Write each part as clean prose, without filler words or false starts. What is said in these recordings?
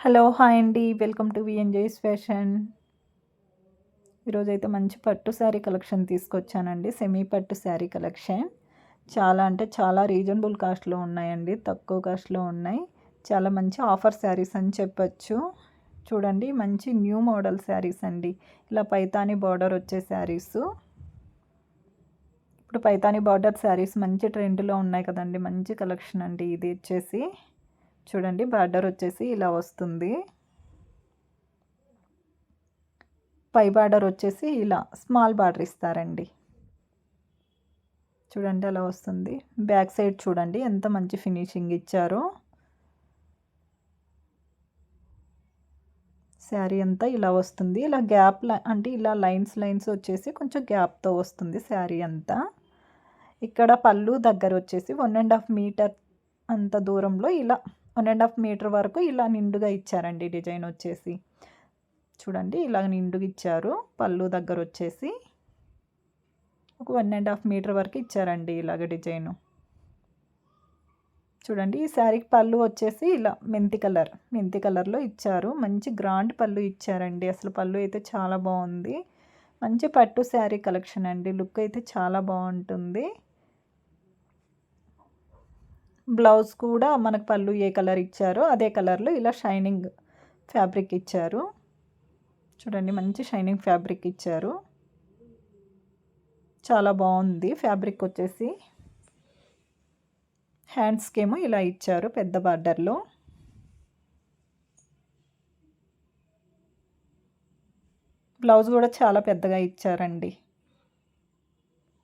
Hello! Hi అండి. Welcome to VNJ's fashion. ఈరోజైతే మంచి పట్టు శారీ కలెక్షన్ తీసుకొచ్చానండి. సెమీ పట్టు శారీ కలెక్షన్. చాలా అంటే చాలా రీజనబుల్ కాస్ట్‌లో ఉన్నాయండి. తక్కువ కాస్ట్‌లో ఉన్నాయి. చాలా మంచి ఆఫర్ శారీస్ అని చెప్పొచ్చు. చూడండి మంచి న్యూ మోడల్ శారీస్ అండి. ఇలా పైతాని బార్డర్ వచ్చే శారీసు. ఇప్పుడు పైతాని బార్డర్ శారీస్ మంచి ట్రెండ్‌లో ఉన్నాయి కదండీ! మంచి కలెక్షన్ అండి ఇది వచ్చేసి. చూడండి బార్డర్ వచ్చేసి ఇలా వస్తుంది. పై బార్డర్ వచ్చేసి ఇలా స్మాల్ బార్డర్ ఇస్తారండి. చూడండి అలా వస్తుంది. బ్యాక్ సైడ్ చూడండి ఎంత మంచి ఫినిషింగ్ ఇచ్చారో. శారీ అంతా ఇలా వస్తుంది. ఇలా గ్యాప్ అంటే ఇలా లైన్స్ వచ్చేసి కొంచెం గ్యాప్‌తో వస్తుంది శారీ అంతా. ఇక్కడ పళ్ళు దగ్గర వచ్చేసి 1½ మీటర్ అంత దూరంలో ఇలా 1½ మీటర్ వరకు ఇలా నిండుగా ఇచ్చారండి డిజైన్ వచ్చేసి. చూడండి ఇలా నిండుగా ఇచ్చారు. పళ్ళు దగ్గర వచ్చేసి ఒక 1½ మీటర్ వరకు ఇచ్చారండి ఇలాగ డిజైను. చూడండి ఈ శారీకి పళ్ళు వచ్చేసి ఇలా మెంతి కలర్‌లో ఇచ్చారు. మంచి గ్రాండ్ పళ్ళు ఇచ్చారండి. అసలు పళ్ళు అయితే చాలా బాగుంది. మంచి పట్టు శారీ కలెక్షన్ అండి. లుక్ అయితే చాలా బాగుంటుంది. బ్లౌజ్ కూడా మనకు పళ్ళు ఏ కలర్ ఇచ్చారో అదే కలర్‌లో ఇలా షైనింగ్ ఫ్యాబ్రిక్ ఇచ్చారు. చూడండి మంచి షైనింగ్ ఫ్యాబ్రిక్ ఇచ్చారు. చాలా బాగుంది ఫ్యాబ్రిక్ వచ్చేసి. హ్యాండ్స్‌కేమో ఇలా ఇచ్చారు పెద్ద బార్డర్‌లో. బ్లౌజ్ కూడా చాలా పెద్దగా ఇచ్చారండి.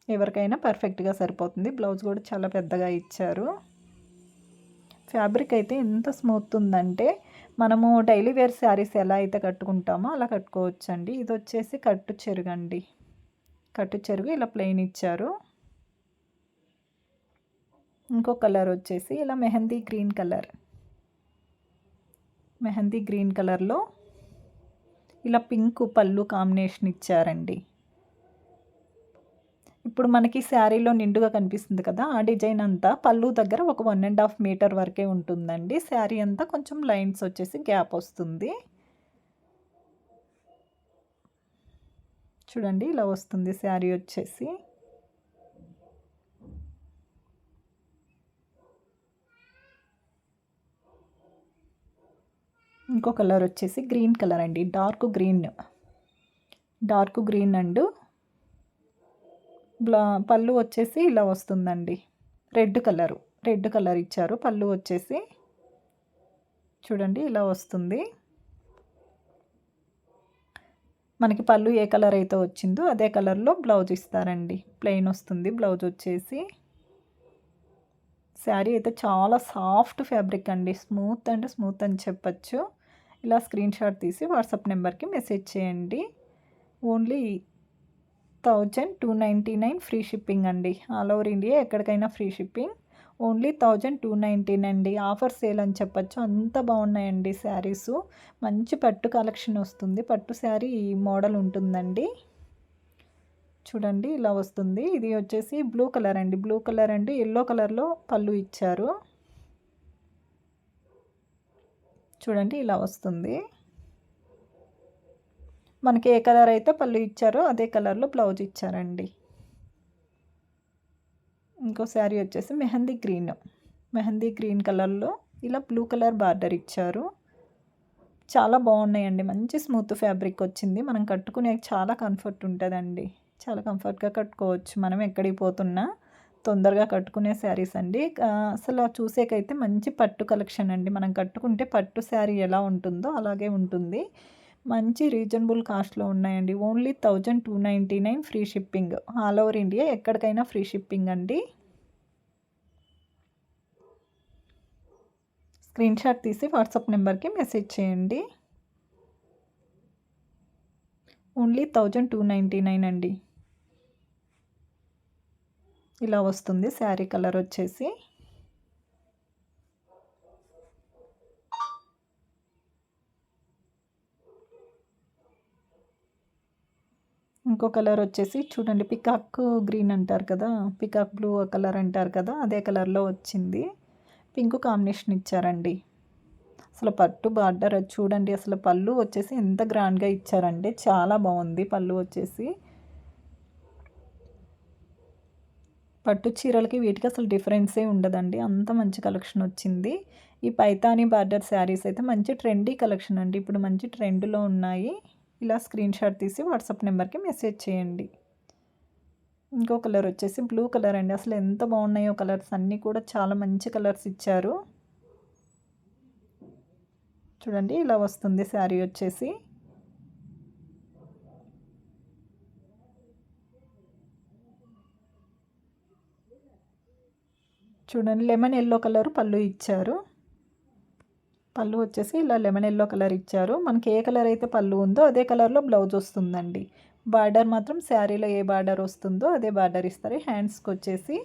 ఎవరికైనా పర్ఫెక్ట్‌గా సరిపోతుంది. బ్లౌజ్ కూడా చాలా పెద్దగా ఇచ్చారు. ఫ్యాబ్రిక్ అయితే ఎంత స్మూత్ ఉందంటే మనము డైలీ వేర్ శారీస్ ఎలా అయితే కట్టుకుంటామో అలా కట్టుకోవచ్చండి. ఇది వచ్చేసి కట్టు చెరుగండి. కట్టు చెరుగు ఇలా ప్లెయిన్ ఇచ్చారు. ఇంకో కలర్ వచ్చేసి ఇలా mehndi green colour. Mehndi green కలర్‌లో ఇలా పింక్ పళ్ళు కాంబినేషన్ ఇచ్చారండి. ఇప్పుడు మనకి శారీలో నిండుగా కనిపిస్తుంది కదా! ఆ డిజైన్ అంతా పళ్ళు దగ్గర ఒక 1½ మీటర్ వరకే ఉంటుందండి. శారీ అంతా కొంచెం లైన్స్ వచ్చేసి గ్యాప్ వస్తుంది. చూడండి ఇలా వస్తుంది శారీ వచ్చేసి. ఇంకో కలర్ వచ్చేసి గ్రీన్ కలర్ అండి. డార్క్ గ్రీన్ అండ్ పళ్ళు వచ్చేసి ఇలా వస్తుందండి. రెడ్ కలర్ ఇచ్చారు. పళ్ళు వచ్చేసి చూడండి ఇలా వస్తుంది. మనకి పళ్ళు ఏ కలర్ అయితే వచ్చిందో అదే కలర్‌లో బ్లౌజ్ ఇస్తారండి. ప్లెయిన్ వస్తుంది బ్లౌజ్ వచ్చేసి. శారీ అయితే చాలా సాఫ్ట్ ఫ్యాబ్రిక్ అండి. స్మూత్ అని చెప్పచ్చు. ఇలా స్క్రీన్ షాట్ తీసి వాట్సాప్ నెంబర్‌కి మెసేజ్ చేయండి. ఓన్లీ 1299 ఫ్రీ షిప్పింగ్ అండి. ఆల్ ఓవర్ ఇండియా ఎక్కడికైనా ఫ్రీ షిప్పింగ్. ఓన్లీ 1299 అండి. ఆఫర్ సేల్ అని చెప్పచ్చు. అంత బాగున్నాయండి శారీసు. మంచి పట్టు కలెక్షన్ వస్తుంది. పట్టు శారీ ఈ మోడల్ ఉంటుందండి. చూడండి ఇలా వస్తుంది. ఇది వచ్చేసి బ్లూ కలర్ అండ్ యెల్లో కలర్‌లో పళ్ళు ఇచ్చారు. చూడండి ఇలా వస్తుంది. మనకి ఏ కలర్ అయితే పళ్ళు ఇచ్చారో అదే కలర్‌లో బ్లౌజ్ ఇచ్చారండి. ఇంకో శారీ వచ్చేసి మెహందీ గ్రీన్ కలర్‌లో ఇలా బ్లూ కలర్ బార్డర్ ఇచ్చారు. చాలా బాగున్నాయండి. మంచి స్మూత్ ఫ్యాబ్రిక్ వచ్చింది. మనం కట్టుకునే చాలా కంఫర్ట్ ఉంటుందండి. చాలా కంఫర్ట్‌గా కట్టుకోవచ్చు. మనం ఎక్కడికి పోతున్నా తొందరగా కట్టుకునే శారీస్ అండి. అసలు చూసేకైతే మంచి పట్టు కలెక్షన్ అండి. మనం కట్టుకుంటే పట్టు శారీ ఎలా ఉంటుందో అలాగే ఉంటుంది. మంచి రీజనబుల్ కాస్ట్‌లో ఉన్నాయండి. Only 1299 free shipping. All over India ఎక్కడికైనా ఫ్రీ షిప్పింగ్ అండి. స్క్రీన్ షాట్ తీసి వాట్సాప్ నెంబర్‌కి మెసేజ్ చేయండి. ఓన్లీ 1299 అండి. ఇలా వస్తుంది శారీ కలర్ వచ్చేసి. ఇంకో కలర్ వచ్చేసి చూడండి పికాక్ గ్రీన్ అంటారు కదా! పికాక్ బ్లూ కలర్ అంటారు కదా! అదే కలర్‌లో వచ్చింది. పింక్ కాంబినేషన్ ఇచ్చారండి. అసలు పట్టు బార్డర్ అది చూడండి. అసలు పళ్ళు వచ్చేసి ఎంత గ్రాండ్గా ఇచ్చారంటే చాలా బాగుంది పళ్ళు వచ్చేసి. పట్టు చీరలకి వీటికి అసలు డిఫరెన్సే ఉండదండి, అంత మంచి కలెక్షన్ వచ్చింది. ఈ పైతానీ బార్డర్ శారీస్ అయితే మంచి ట్రెండీ కలెక్షన్ అండి, ఇప్పుడు మంచి ట్రెండ్లో ఉన్నాయి. ఇలా స్క్రీన్ షాట్ తీసి వాట్సాప్ నెంబర్కి మెసేజ్ చేయండి. ఇంకో కలర్ వచ్చేసి బ్లూ కలర్ అండి. అసలు ఎంత బాగున్నాయో కలర్స్ అన్నీ కూడా చాలా మంచి కలర్స్ ఇచ్చారు. చూడండి ఇలా వస్తుంది శారీ వచ్చేసి. చూడండి లెమన్ ఎల్లో కలర్ పళ్ళు ఇచ్చారు. పళ్ళు వచ్చేసి ఇలా లెమన్ ఎల్లో కలర్ ఇచ్చారు. మనకి ఏ కలర్ అయితే పళ్ళు ఉందో అదే కలర్లో బ్లౌజ్ వస్తుందండి. బార్డర్ మాత్రం శారీలో ఏ బార్డర్ వస్తుందో అదే బార్డర్ ఇస్తారు. హ్యాండ్స్కి వచ్చేసి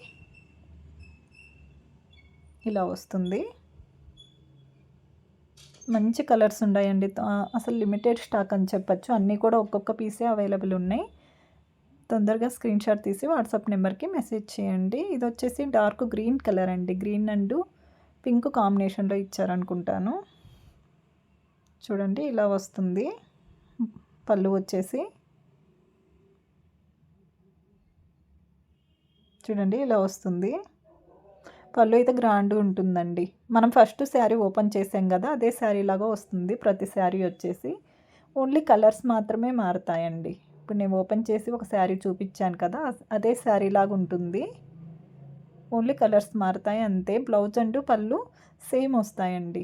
ఇలా వస్తుంది. మంచి కలర్స్ ఉన్నాయండి, అసలు లిమిటెడ్ స్టాక్ అని చెప్పచ్చు. అన్నీ కూడా ఒక్కొక్క పీసే అవైలబుల్ ఉన్నాయి. తొందరగా స్క్రీన్ షాట్ తీసి వాట్సాప్ నెంబర్కి మెసేజ్ చేయండి. ఇది వచ్చేసి డార్క్ గ్రీన్ కలర్ అండి, గ్రీన్ అండ్ పింక్ కాంబినేషన్లో ఇచ్చారనుకుంటాను. చూడండి ఇలా వస్తుంది పళ్ళు వచ్చేసి. చూడండి ఇలా వస్తుంది పళ్ళు అయితే గ్రాండ్ ఉంటుందండి. మనం ఫస్ట్ శారీ ఓపెన్ చేసాం కదా, అదే శారీ లాగా వస్తుంది ప్రతి శారీ వచ్చేసి. ఓన్లీ కలర్స్ మాత్రమే మారుతాయండి. ఇప్పుడు నేను ఓపెన్ చేసి ఒక శారీ చూపించాను కదా, అదే శారీ లాగా ఉంటుంది. ఓన్లీ కలర్స్ మారుతాయి అంతే. బ్లౌజ్ అండ్ పళ్ళు సేమ్ వస్తాయండి.